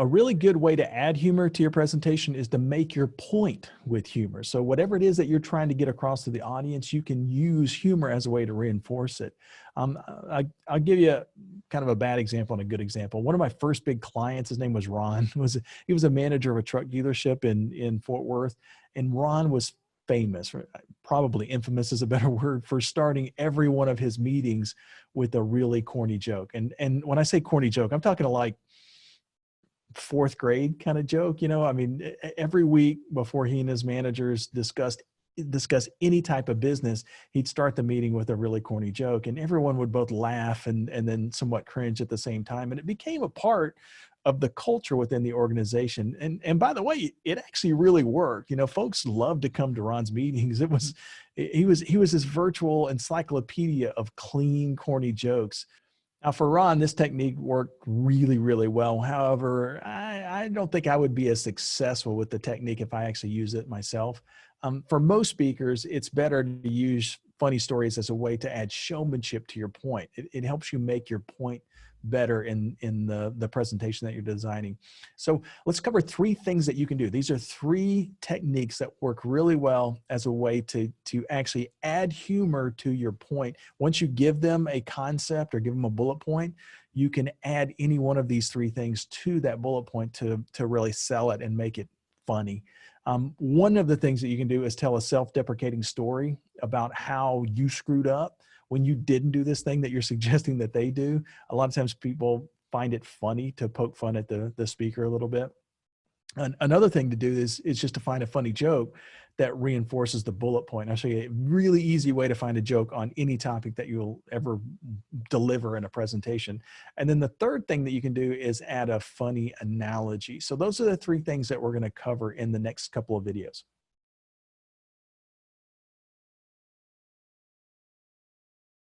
a really good way to add humor to your presentation is to make your point with humor. So whatever it is that you're trying to get across to the audience, you can use humor as a way to reinforce it. I'll give you kind of a bad example and a good example. One of my first big clients, his name was Ron, he was a manager of a truck dealership in Fort Worth, and Ron was famous, probably infamous is a better word, for starting every one of his meetings with a really corny joke. And when I say corny joke, I'm talking like fourth grade kind of joke. I mean, every week before he and his managers discuss any type of business, he'd start the meeting with a really corny joke, and everyone would both laugh and then somewhat cringe at the same time. And it became a part of the culture within the organization. And by the way, it actually really worked. Folks loved to come to Ron's meetings. He was this virtual encyclopedia of clean, corny jokes. Now for Ron, this technique worked really, really well. However, I don't think I would be as successful with the technique if I actually use it myself. For most speakers, it's better to use funny stories as a way to add showmanship to your point. It helps you make your point better in the presentation that you're designing. So let's cover 3 things that you can do. These are 3 techniques that work really well as a way to actually add humor to your point. Once you give them a concept or give them a bullet point, you can add any one of these 3 things to that bullet point to really sell it and make it funny. One of the things that you can do is tell a self-deprecating story about how you screwed up when you didn't do this thing that you're suggesting that they do. A lot of times people find it funny to poke fun at the speaker a little bit. And another thing to do is just to find a funny joke that reinforces the bullet point. I'll show you a really easy way to find a joke on any topic that you'll ever deliver in a presentation. And then the third thing that you can do is add a funny analogy. So those are the 3 things that we're going to cover in the next couple of videos.